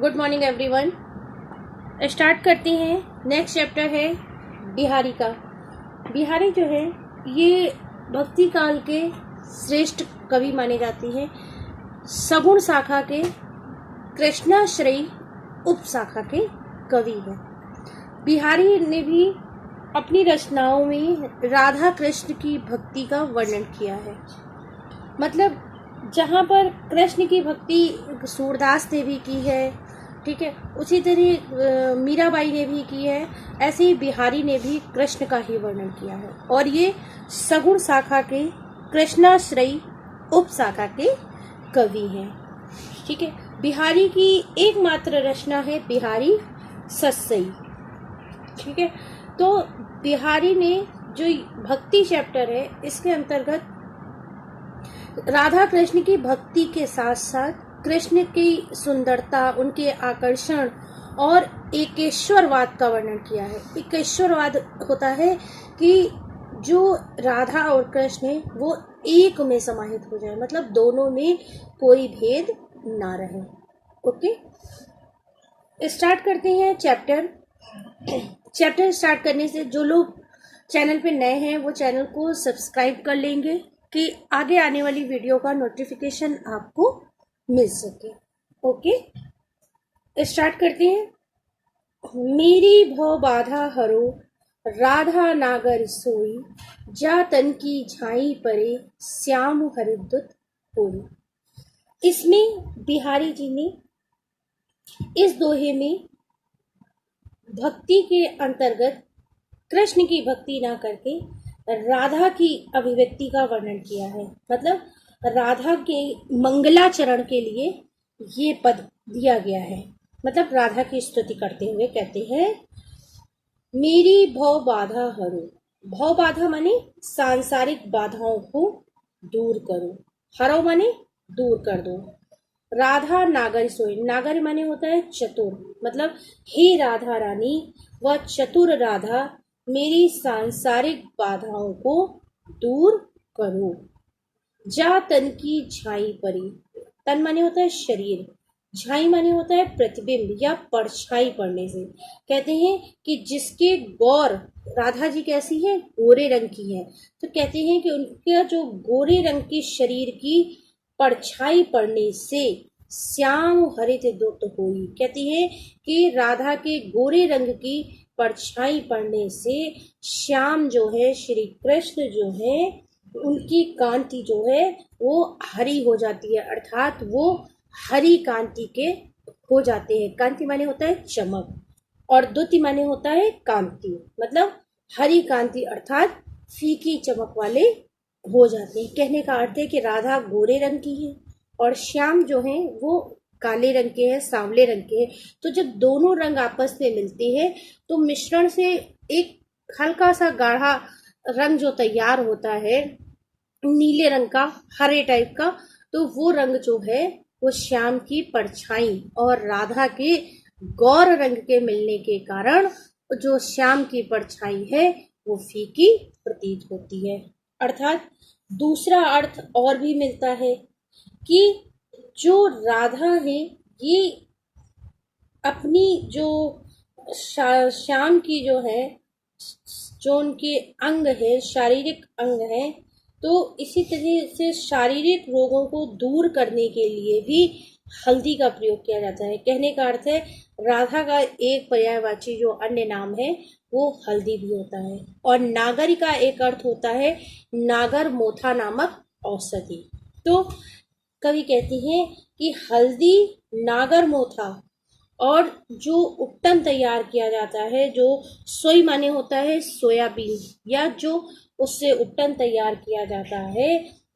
Good morning everyone. Start करते हैं। Next chapter है बिहारी का। बिहारी जो है ये भक्ति काल के श्रेष्ठ कवि माने जाते हैं। सगुण शाखा के कृष्णाश्रयी उप शाखा के कवि हैं। बिहारी ने भी अपनी रचनाओं में राधा कृष्ण की भक्ति का वर्णन किया है। मतलब जहाँ पर कृष्ण की भक्ति सूरदास ने भी की है, ठीक है, उसी तरह मीराबाई ने भी की है, ऐसे ही बिहारी ने भी कृष्ण का ही वर्णन किया है। और ये सगुण शाखा के कृष्णाश्रयी उप शाखा के कवि हैं। ठीक है, बिहारी की एकमात्र रचना है बिहारी सस्सई। ठीक है, तो बिहारी ने जो भक्ति चैप्टर है इसके अंतर्गत राधा कृष्ण की भक्ति के साथ साथ कृष्ण की सुंदरता, उनके आकर्षण और एकेश्वरवाद का वर्णन किया है। एकेश्वरवाद होता है कि जो राधा और कृष्ण है वो एक में समाहित हो जाए, मतलब दोनों में कोई भेद ना रहे। ओके, स्टार्ट करते हैं चैप्टर। चैप्टर स्टार्ट करने से जो लोग चैनल पे नए हैं वो चैनल को सब्सक्राइब कर लेंगे कि आगे आने वाली वीडियो का नोटिफिकेशन आपको मिल सके। ओके, स्टार्ट करते हैं। मेरी भव बाधा हरो राधा नागर सोई, जा तन की झाई परे श्याम हरिद्युत होई। इसमें बिहारी जी ने इस दोहे में भक्ति के अंतर्गत कृष्ण की भक्ति ना करके राधा की अभिव्यक्ति का वर्णन किया है। मतलब राधा के मंगलाचरण के लिए ये पद दिया गया है। मतलब राधा की स्तुति करते हुए कहते हैं, मेरी भव बाधा हरो। भव बाधा माने सांसारिक बाधाओं को दूर करो, हरो माने दूर कर दो। राधा नागर सोई, नागर माने होता है चतुर, मतलब हे राधा रानी वह चतुर राधा मेरी सांसारिक बाधाओं को दूर करो। जा तन की झाई परी, तन माने होता है शरीर, झाई माने होता है प्रतिबिंब या परछाई पड़ने से। कहते हैं कि जिसके गौर, राधा जी कैसी है, गोरे रंग की है, तो कहते हैं कि उनका जो गोरे रंग की शरीर की परछाई पड़ने से श्याम हरित दुत होई। कहती है कि राधा के गोरे रंग की परछाई पड़ने से श्याम जो है, श्री कृष्ण जो है, उनकी कांति जो है वो हरी हो जाती है, अर्थात वो हरी कांति के हो जाते हैं। कांति माने होता है चमक और द्युति माने होता है कांति, मतलब हरी कांति अर्थात फीकी चमक वाले हो जाते हैं। कहने का अर्थ है कि राधा गोरे रंग की है और श्याम जो है वो काले रंग के हैं, सांवले रंग के हैं। तो जब दोनों रंग आपस में मिलते हैं तो मिश्रण से एक हल्का सा गाढ़ा रंग जो तैयार होता है, नीले रंग का, हरे टाइप का, तो वो रंग जो है वो श्याम की परछाई और राधा के गौर रंग के मिलने के कारण जो श्याम की परछाई है वो फीकी प्रतीत होती है। अर्थात दूसरा अर्थ और भी मिलता है कि जो राधा है ये अपनी जो श्याम की जो है, जो उनके अंग है, शारीरिक अंग है, तो इसी तरह से शारीरिक रोगों को दूर करने के लिए भी हल्दी का प्रयोग किया जाता है। कहने का अर्थ है राधा का एक पर्यायवाची जो अन्य नाम है वो हल्दी भी होता है। और नागरी का एक अर्थ होता है नागर मोथा नामक औषधि। तो कवि कहती हैं कि हल्दी, नागर मोथा और जो उपटन तैयार किया जाता है, जो सोई माने होता है सोयाबीन, या जो उससे उपटन तैयार किया जाता है,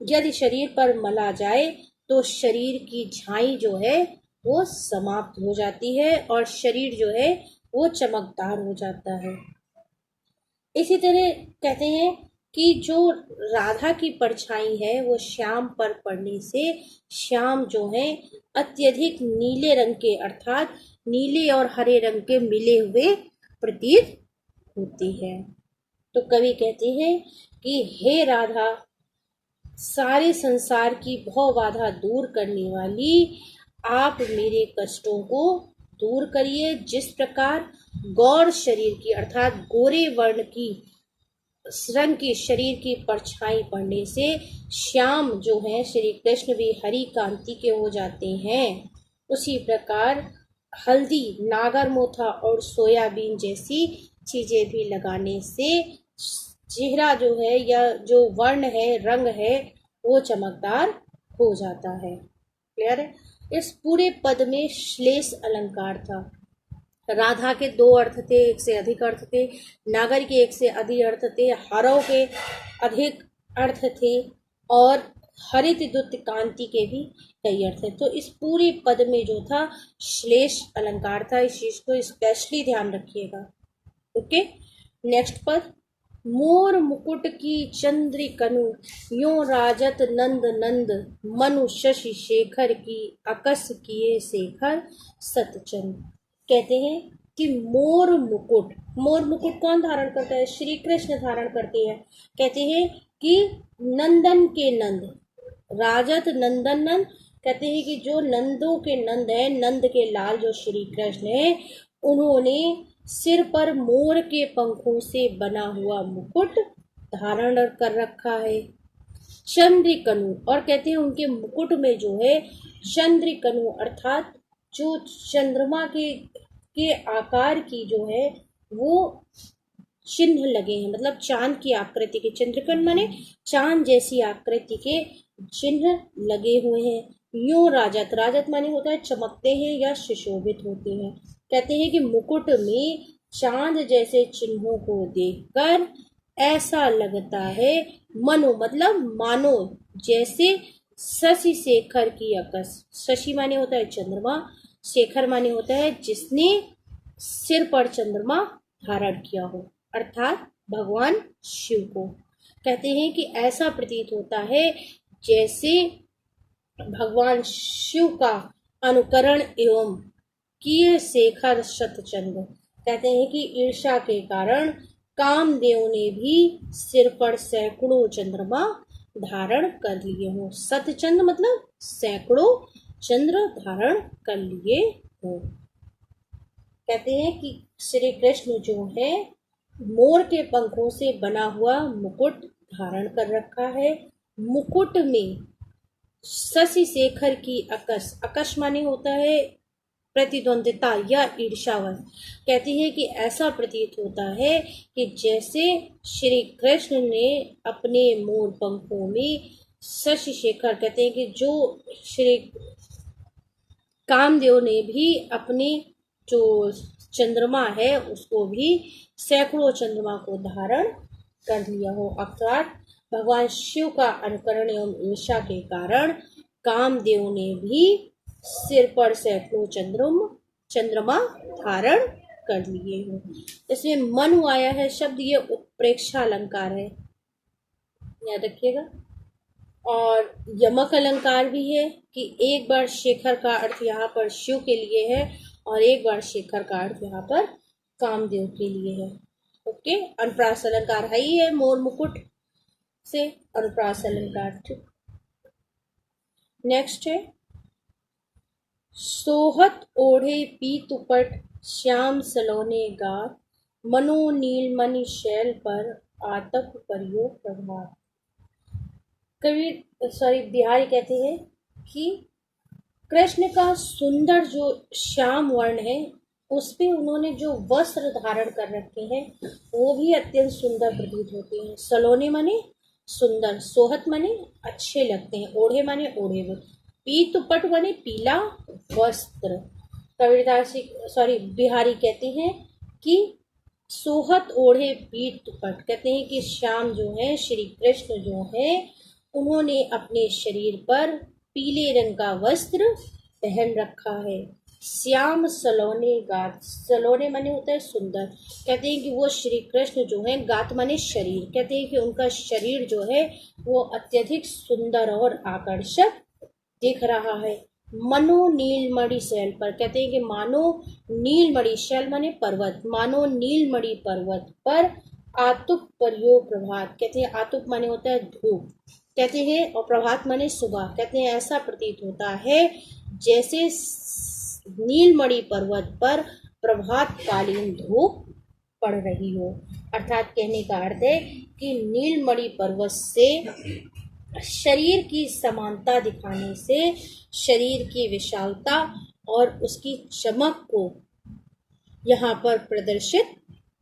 यदि शरीर पर मला जाए तो शरीर की झाई जो है वो समाप्त हो जाती है और शरीर जो है वो चमकदार हो जाता है। इसी तरह कहते हैं कि जो राधा की परछाई है वो श्याम पर पड़ने से श्याम जो है अत्यधिक नीले रंग के, अर्थात नीले और हरे रंग के मिले हुए प्रतीत होती है। तो कवि कहते हैं कि हे राधा, सारे संसार की भव बाधा दूर करने वाली, आप मेरे कष्टों को दूर करिए। जिस प्रकार गौर शरीर की अर्थात गोरे वर्ण की रंग की शरीर की परछाई पड़ने से श्याम जो है श्री कृष्ण भी हरी कांति के हो जाते हैं, उसी प्रकार हल्दी, नागरमोथा और सोयाबीन जैसी चीजें भी लगाने से चेहरा जो है या जो वर्ण है, रंग है, वो चमकदार हो जाता है। क्लियर है? इस पूरे पद में श्लेष अलंकार था। राधा के दो अर्थ थे, एक से अधिक अर्थ थे। नागर के एक से अधिक अर्थ थे। हरव के अधिक अर्थ थे और हरित दुत कांति के भी कई अर्थ थे। तो इस पूरे पद में जो था श्लेष अलंकार था। इस चीज को स्पेशली ध्यान रखिएगा। ओके, नेक्स्ट पद। मोर मुकुट की चंद्रिकनु यो राजत नंद नंद मनु शशि शेखर की अकस किए शेखर सतचंद। कहते हैं कि मोर मुकुट कौन धारण करता है? श्री कृष्ण धारण करते हैं। कहते हैं कि नंदन के नंद, राजत नंदन नंद, कहते हैं कि जो नंदों के नंद है, नंद के लाल जो श्री कृष्ण है, उन्होंने सिर पर मोर के पंखों से बना हुआ मुकुट धारण कर रखा है। चंद्रिकनु, और कहते हैं उनके मुकुट में जो है चंद्रिकनु अर्थात जो चंद्रमा के आकार की जो है वो चिन्ह लगे हैं, मतलब चांद की आकृति के। चंद्रकन माने चांद जैसी आकृति के चिन्ह लगे हुए हैं। यूं राजत, राजत माने होता है चमकते हैं या सुशोभित होते हैं। कहते हैं कि मुकुट में चांद जैसे चिन्हों को देखकर ऐसा लगता है, मनो मतलब मानो, जैसे शशि शेखर की अकस। शशि माने होता है चंद्रमा, शेखर माने होता है जिसने सिर पर चंद्रमा धारण किया हो, अर्थात भगवान शिव को। कहते हैं कि ऐसा प्रतीत होता है जैसे भगवान शिव का अनुकरण एवं किए शेखर शतचंद। कहते हैं कि ईर्ष्या के कारण कामदेव ने भी सिर पर सैकड़ों चंद्रमा धारण कर लिए हो। शतचंद मतलब सैकड़ों चंद्र धारण कर लिए हो। कहते हैं कि श्री कृष्ण जो है मोर के पंखों से बना हुआ मुकुट धारण कर रखा है। मुकुट में शशि शेखर की अकस, अकस माने होता है प्रतिद्वंदिता या ईर्ष्यावश। कहती है कि ऐसा प्रतीत होता है कि जैसे श्री कृष्ण ने अपने मोर पंखों में शशि शेखर, कहते हैं कि जो श्री कामदेव ने भी अपने जो चंद्रमा है उसको भी सैकड़ों चंद्रमा को धारण कर लिया हो, अर्थात भगवान शिव का अनुकरण एवं ईर्ष्या के कारण कामदेव ने भी सिर पर सैकड़ों चंद्रमा धारण कर लिए हो। इसमें मनु आया है शब्द, ये उत्प्रेक्षा अलंकार है, याद रखिएगा। और यमक अलंकार भी है कि एक बार शेखर का अर्थ यहाँ पर शिव के लिए है और एक बार शेखर का अर्थ यहाँ पर कामदेव के लिए है। ओके, अनुप्रास अलंकार है ही है मोर मुकुट से, अनुप्रास अलंकार। ठीक, नेक्स्ट है सोहत ओढ़े पीतुपट श्याम सलोने गात मनो नीलमणि शैल पर आतप परियो प्रभात। बिहारी कहते हैं कि कृष्ण का सुंदर जो श्याम वर्ण है उस पे उन्होंने जो वस्त्र धारण कर रखे हैं वो भी अत्यंत सुंदर प्रतीत होते हैं। सलोने माने सुंदर, सोहत माने अच्छे लगते हैं, ओढ़े माने ओढ़े हुए, पीतुपट माने पीला वस्त्र। बिहारी कहते हैं कि सोहत ओढ़े पीतुपट, कहते हैं कि श्याम जो है श्री कृष्ण जो है उन्होंने अपने शरीर पर पीले रंग का वस्त्र पहन रखा है। श्याम सलोने गात, सलोने माने होता है सुंदर। कहते हैं कि वो श्री कृष्ण जो है, गात माने शरीर, कहते हैं कि उनका शरीर जो है वो अत्यधिक सुंदर और आकर्षक दिख रहा है। मनो नीलमणि शैल पर, कहते हैं कि मानो नीलमणि, शैल माने पर्वत, मानो नीलमणि पर्वत पर आतुप परियो प्रभात, कहते हैं आतुप माने होता है धूप, कहते हैं, और प्रभात माने सुबह। कहते हैं ऐसा प्रतीत होता है जैसे नीलमणि पर्वत पर प्रभातकालीन धूप पड़ रही हो। अर्थात कहने का अर्थ है कि नीलमणि पर्वत से शरीर की समानता दिखाने से शरीर की विशालता और उसकी चमक को यहाँ पर प्रदर्शित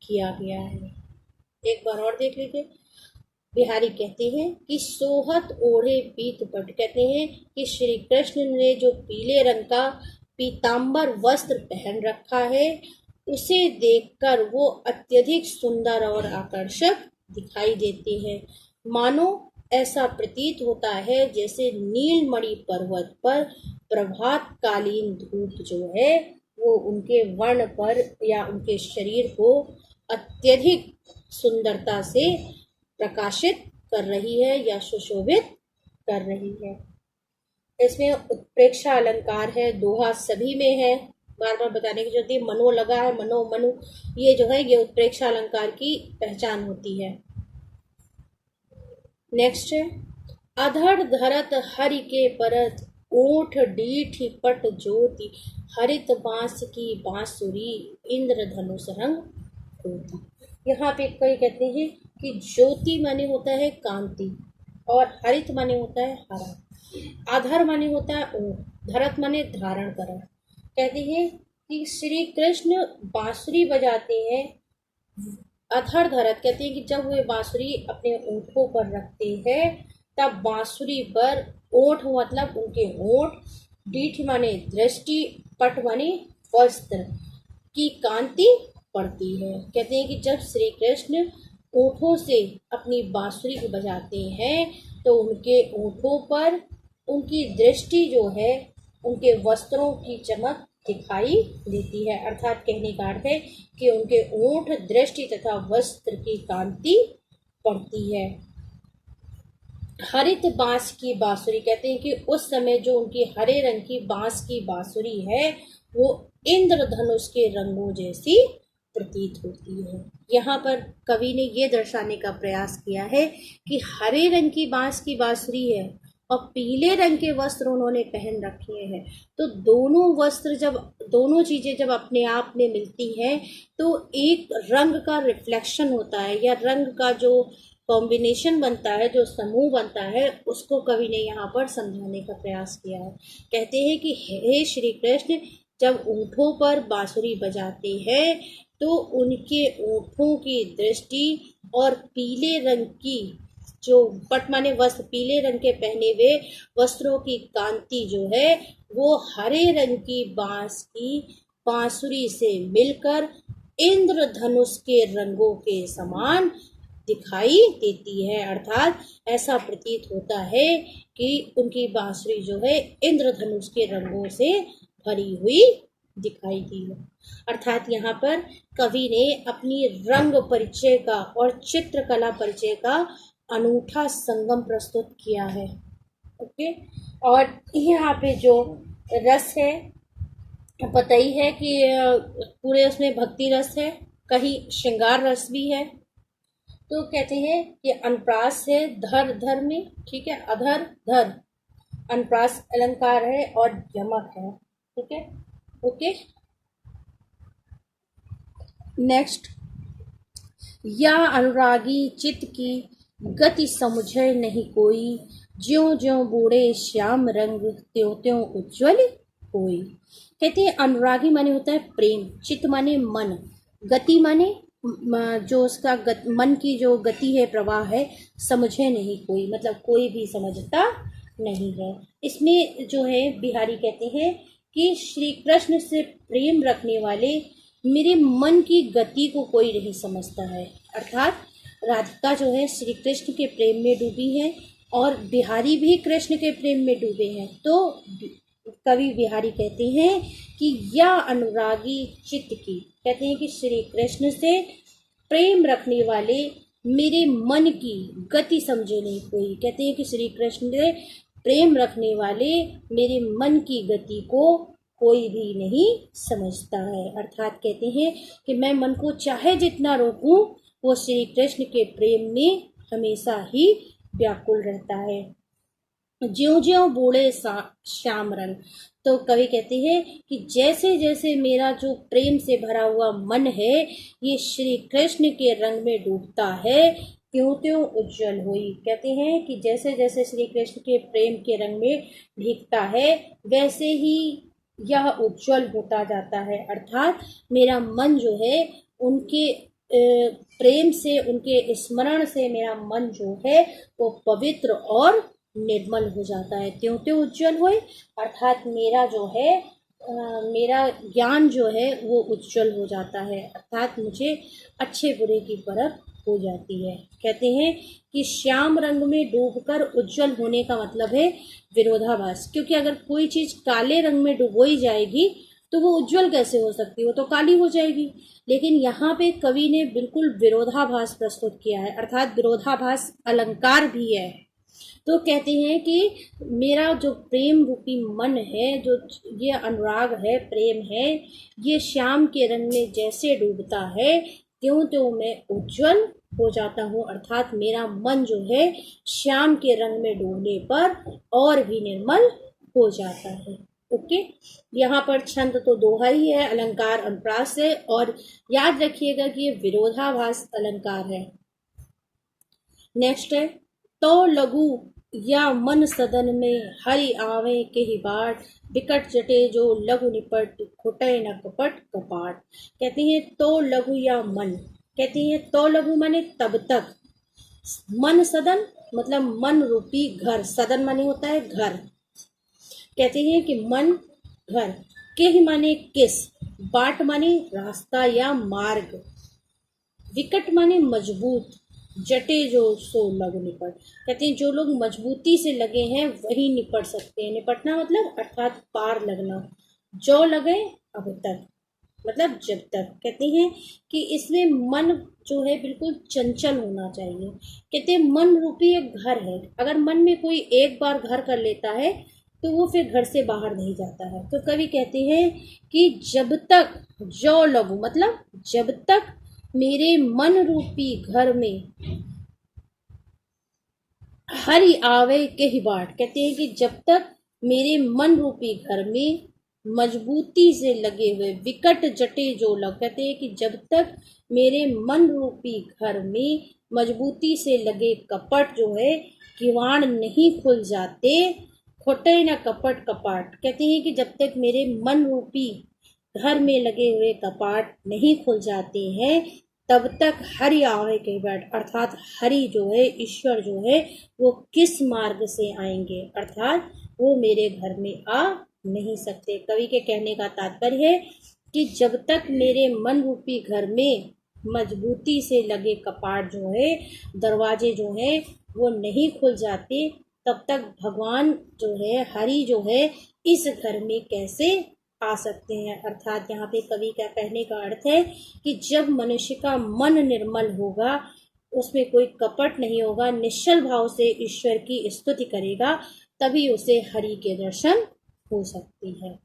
किया गया है। एक बार और देख लीजिए। बिहारी कहते हैं कि सोहत ओढ़े पीत पट, कहते हैं कि श्री कृष्ण ने जो पीले रंग का पीतांबर वस्त्र पहन रखा है उसे देखकर वो अत्यधिक सुंदर और आकर्षक दिखाई देते हैं। मानो ऐसा प्रतीत होता है जैसे नीलमणि पर्वत पर प्रभातकालीन धूप जो है वो उनके वर्ण पर या उनके शरीर को अत्यधिक सुंदरता से प्रकाशित कर रही है या सुशोभित कर रही है। इसमें उत्प्रेक्षा अलंकार है, दोहा सभी में है, बार बार बताने की जरूरत है। मनो लगा है, मनो मनु, ये जो है ये उत्प्रेक्षा अलंकार की पहचान होती है। नेक्स्ट है अधर धरत हरि के परत, ओठ डीठ पट ज्योति, हरित बांस की बांसुरी, इंद्रधनुष रंग होती। यहाँ पे कई कहते हैं कि ज्योति माने होता है कांति और हरित माने होता है हरा, आधार माने होता है ओठ, धरत माने धारण करण। कहते हैं कि श्री कृष्ण बांसुरी बजाते हैं। अधर धरत कहते हैं कि जब वे बांसुरी अपने ओठों पर रखते हैं तब बांसुरी पर ओठ मतलब उनके होंठ, डीठ माने दृष्टि, पट माने वस्त्र की कांति पड़ती है। कहते हैं कि जब श्री कृष्ण ओठों से अपनी बांसुरी को बजाते हैं तो उनके ओठों पर उनकी दृष्टि जो है उनके वस्त्रों की चमक दिखाई देती है। अर्थात कहने का अर्थ है कि उनके ओठ, दृष्टि तथा वस्त्र की कांति पड़ती है। हरित बांस की बांसुरी कहते हैं कि उस समय जो उनकी हरे रंग की बांस की बांसुरी है वो इंद्रधनुष के रंगों जैसी प्रतीत होती है। यहाँ पर कवि ने ये दर्शाने का प्रयास किया है कि हरे रंग की बांस की बांसुरी है और पीले रंग के वस्त्र उन्होंने पहन रखे हैं, तो दोनों वस्त्र जब दोनों चीजें जब अपने आप में मिलती हैं तो एक रंग का रिफ्लेक्शन होता है या रंग का जो कॉम्बिनेशन बनता है, जो समूह बनता है, उसको कवि ने यहाँ पर समझाने का प्रयास किया है। कहते हैं कि हे श्री कृष्ण जब ऊँटों पर बांसुरी बजाते हैं तो उनके ओठों की दृष्टि और पीले रंग की जो पट माने वस्त्र, पीले रंग के पहने हुए वस्त्रों की कांति जो है वो हरे रंग की बांस की बांसुरी से मिलकर इंद्रधनुष के रंगों के समान दिखाई देती है। अर्थात ऐसा प्रतीत होता है कि उनकी बांसुरी जो है इंद्रधनुष के रंगों से भरी हुई दिखाई दी है। अर्थात यहाँ पर कवि ने अपनी रंग परिचय का और चित्रकला परिचय का अनूठा संगम प्रस्तुत किया है। ओके, और यहाँ पे जो रस है पता ही है कि पूरे उसमें भक्ति रस है, कहीं श्रृंगार रस भी है। तो कहते हैं कि अनुप्रास है धर धर में, ठीक है, अधर धर अनुप्रास अलंकार है और यमक है, ठीक है। ओके, नेक्स्ट या अनुरागी चित्त की गति समझे नहीं कोई, ज्यों ज्यों बूढ़े श्याम रंग त्यों त्यों उज्ज्वल होई। कहते हैं अनुरागी माने होता है प्रेम, चित्त माने मन, गति माने जो उसका मन की जो गति है, प्रवाह है, समझे नहीं कोई मतलब कोई भी समझता नहीं है। इसमें जो है बिहारी कहते हैं कि श्री कृष्ण से प्रेम रखने वाले मेरे मन की गति को कोई नहीं समझता है। अर्थात राधिका जो है श्री कृष्ण के प्रेम में डूबी है और बिहारी भी कृष्ण के प्रेम में डूबे हैं। तो कवि बिहारी कहते हैं कि या अनुरागी चित्त की, कहते हैं कि श्री कृष्ण से प्रेम रखने वाले मेरे मन की गति समझे नहीं कोई। कहते हैं कि श्री कृष्ण से प्रेम रखने वाले मेरे मन की गति को कोई भी नहीं समझता है। अर्थात कहते हैं कि मैं मन को चाहे जितना रोकूं वो श्री कृष्ण के प्रेम में हमेशा ही व्याकुल रहता है। ज्यों ज्यों बूढ़े श्याम रंग। तो कवि कहते हैं कि जैसे जैसे मेरा जो प्रेम से भरा हुआ मन है ये श्री कृष्ण के रंग में डूबता है, त्यों त्यों उज्जवल हुई। कहते हैं कि जैसे जैसे श्री कृष्ण के प्रेम के रंग में भीगता है वैसे ही यह उज्जवल होता जाता है। अर्थात मेरा मन जो है उनके प्रेम से, उनके स्मरण से मेरा मन जो है वो पवित्र और निर्मल हो जाता है। त्यों त्यों उज्जवल होए, अर्थात मेरा जो है मेरा ज्ञान जो है वो उज्जवल हो जाता है, अर्थात मुझे अच्छे बुरे की परख हो जाती है। कहते हैं कि श्याम रंग में डूबकर उज्जवल होने का मतलब है विरोधाभास, क्योंकि अगर कोई चीज काले रंग में डुबोई जाएगी तो वो उज्जवल कैसे हो सकती है, वो तो काली हो जाएगी। लेकिन यहाँ पे कवि ने बिल्कुल विरोधाभास प्रस्तुत किया है, अर्थात विरोधाभास अलंकार भी है। तो कहते हैं कि मेरा जो प्रेम रूपी मन है, जो ये अनुराग है, प्रेम है, ये श्याम के रंग में जैसे डूबता है त्यों त्यों मैं उज्जवल हो जाता हूँ, अर्थात मेरा मन जो है श्याम के रंग में डूबने पर और भी निर्मल हो जाता है। ओके, यहाँ पर छंद तो दोहा ही है, अलंकार अनुप्रास है, और याद रखिएगा कि ये विरोधाभास अलंकार है। नेक्स्ट है तो लघु या मन सदन में हरि आवे के ही बाट, विकट जटे जो लघु निपट खुटे न कपट कपाट। कहती है तो लघु या मन, कहती है तो लघु माने तब तक, मन सदन मतलब मन रूपी घर, सदन माने होता है घर। कहते हैं कि मन घर, के ही माने किस, बाट माने रास्ता या मार्ग, विकट माने मजबूत, जटे जो सो लग निपट। कहते हैं जो लोग मजबूती से लगे हैं वही निपट सकते हैं। निपटना मतलब अर्थात पार लगना, जो लगे अब तक मतलब जब तक। कहते हैं कि इसमें मन जो है बिल्कुल चंचल होना चाहिए। कहते हैं मन रूपी एक घर है, अगर मन में कोई एक बार घर कर लेता है तो वो फिर घर से बाहर नहीं जाता है। तो कवि कहते हैं कि जब तक जो लगू मतलब जब तक मेरे मन रूपी घर में हरि आवे के ही बाट। कहते हैं कि जब तक मेरे मन रूपी घर में मजबूती से लगे हुए विकट जटे जो लग, कहते हैं कि जब तक मेरे मन रूपी घर में मजबूती से लगे कपट जो है किवाड़ नहीं खुल जाते, खोटे न कपट कपाट। कहते हैं कि जब तक मेरे मन रूपी घर में लगे हुए कपाट नहीं खुल जाते हैं तब तक हरि आवे के बाट, अर्थात हरि जो है ईश्वर जो है वो किस मार्ग से आएंगे, अर्थात वो मेरे घर में आ नहीं सकते। कवि के कहने का तात्पर्य है कि जब तक मेरे मन रूपी घर में मजबूती से लगे कपाट जो है, दरवाजे जो है वो नहीं खुल जाते, तब तक भगवान जो है, हरि जो है इस घर में कैसे आ सकते हैं। अर्थात यहाँ पे कवि का कहने का अर्थ है कि जब मनुष्य का मन निर्मल होगा, उसमें कोई कपट नहीं होगा, निश्चल भाव से ईश्वर की स्तुति करेगा, तभी उसे हरि के दर्शन हो सकती है।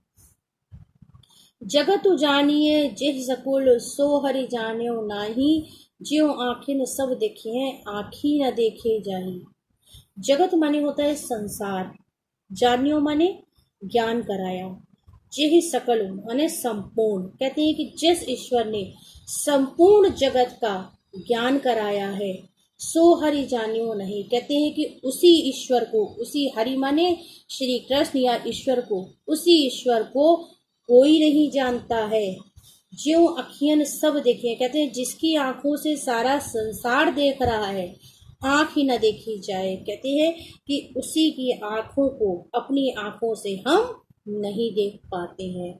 जगत जानिए जिह सकुल सो हरि जान्यो नाही, ज्यों आँखिन सब देखिए आँखी न देखे जाही। जगत माने होता है संसार, जान्यो माने ज्ञान कराया, जिह सकल माने संपूर्ण। कहते हैं कि जिस ईश्वर ने संपूर्ण जगत का ज्ञान कराया है सो हरि जानियो नहीं। कहते हैं कि उसी ईश्वर को, उसी हरि माने श्री कृष्ण या ईश्वर को, उसी ईश्वर को कोई नहीं जानता है। ज्यों अखियन सब देखे, कहते हैं जिसकी आंखों से सारा संसार देख रहा है, आंख ही न देखी जाए। कहते हैं कि उसी की आंखों को अपनी आंखों से हम नहीं देख पाते हैं।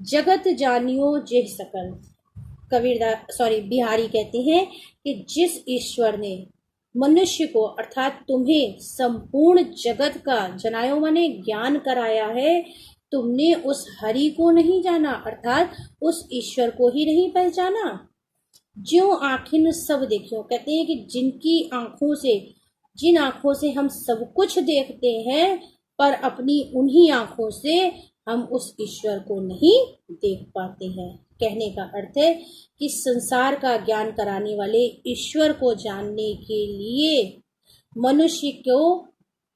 जगत जानियो जिह सकल, बिहारी कहते हैं कि जिस ईश्वर ने मनुष्य को अर्थात तुम्हें संपूर्ण जगत का जनायो माने ज्ञान कराया है, तुमने उस हरि को नहीं जाना, अर्थात उस ईश्वर को ही नहीं पहचाना। ज्यों आँखिन सब देखियो, कहते हैं कि जिनकी आंखों से, जिन आंखों से हम सब कुछ देखते हैं पर अपनी उन्हीं आंखों से हम उस ईश्वर को नहीं देख पाते हैं। कहने का अर्थ है कि संसार का ज्ञान कराने वाले ईश्वर को जानने के लिए मनुष्य को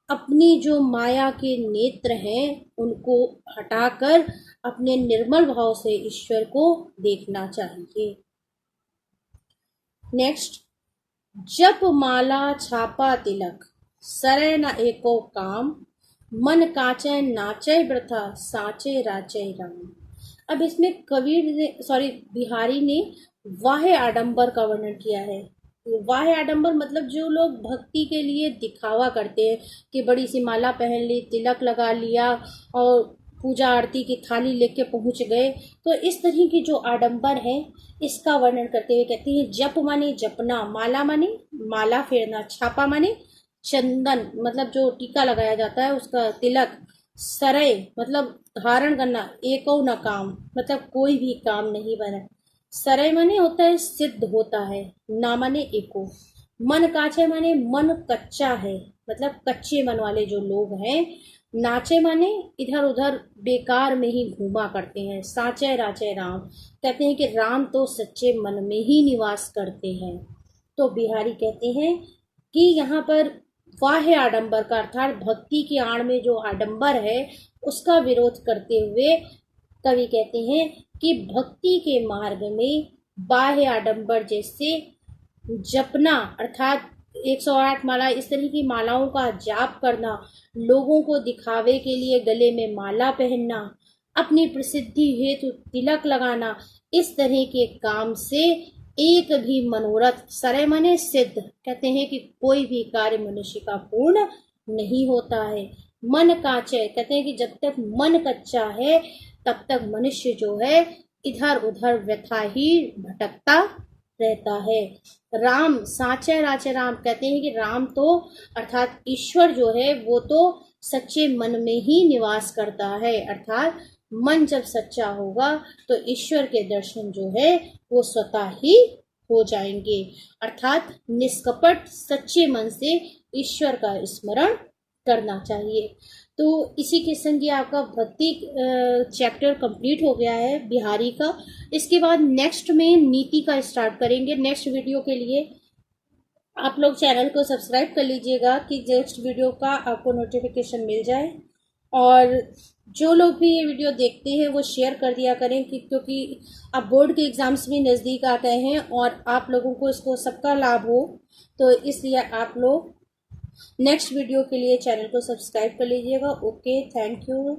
अपनी जो माया के नेत्र हैं उनको हटाकर अपने निर्मल भाव से ईश्वर को देखना चाहिए। नेक्स्ट, जप माला छापा तिलक, सरे न एको काम, मन काचे नाचे वृथा, साचे राचे राम। अब इसमें कबीर ने बिहारी ने वाह्य आडंबर का वर्णन किया है। वाह्य आडंबर मतलब जो लोग भक्ति के लिए दिखावा करते हैं कि बड़ी सी माला पहन ली, तिलक लगा लिया और पूजा आरती की थाली लेके पहुंच गए, तो इस तरह की जो आडंबर है इसका वर्णन करते हुए कहते हैं जप माने जपना, माला माने माला फेरना, छापा माने चंदन मतलब जो टीका लगाया जाता है उसका, तिलक, सरय मतलब धारण करना, एको न काम मतलब कोई भी काम नहीं बना, सरय माने होता है सिद्ध होता है, ना माने एको, मन काचे माने मन कच्चा है मतलब कच्चे मन वाले जो लोग हैं, नाचे माने इधर उधर बेकार में ही घूमा करते हैं, साचे राचे राम कहते हैं कि राम तो सच्चे मन में ही निवास करते हैं। तो बिहारी कहते हैं कि यहाँ पर बाह्य आडंबर का अर्थात भक्ति की आड़ में जो आडंबर है उसका विरोध करते हुए कवि कहते हैं कि भक्ति के मार्ग में बाह्य आडंबर जैसे जपना अर्थात 108 माला इस तरह की मालाओं का जाप करना, लोगों को दिखावे के लिए गले में माला पहनना, अपनी प्रसिद्धि हेतु तिलक लगाना, इस तरह के काम से एक भी मनोरथ, सरे मने सिद्ध कहते हैं कि कोई भी कार्य मनुष्य का पूर्ण नहीं होता है। मन काचे कहते हैं कि जब तक मन कच्चा है तब तक मनुष्य जो है इधर उधर व्यथा ही भटकता रहता है। राम साचे राचे राम कहते हैं कि राम तो अर्थात ईश्वर जो है वो तो सच्चे मन में ही निवास करता है, अर्थात मन जब सच्चा होगा तो ईश्वर के दर्शन जो है वो स्वतः ही हो जाएंगे, अर्थात निष्कपट सच्चे मन से ईश्वर का स्मरण करना चाहिए। तो इसी के संग ये आपका भक्ति चैप्टर कंप्लीट हो गया है बिहारी का। इसके बाद नेक्स्ट में नीति का स्टार्ट करेंगे। नेक्स्ट वीडियो के लिए आप लोग चैनल को सब्सक्राइब कर लीजिएगा कि नेक्स्ट वीडियो का आपको नोटिफिकेशन मिल जाए, और जो लोग भी ये वीडियो देखते हैं वो शेयर कर दिया करें कि क्योंकि अब बोर्ड के एग्ज़ाम्स भी नज़दीक आ गए हैं और आप लोगों को इसको सबका लाभ हो, तो इसलिए आप लोग नेक्स्ट वीडियो के लिए चैनल को सब्सक्राइब कर लीजिएगा। Okay, thank you.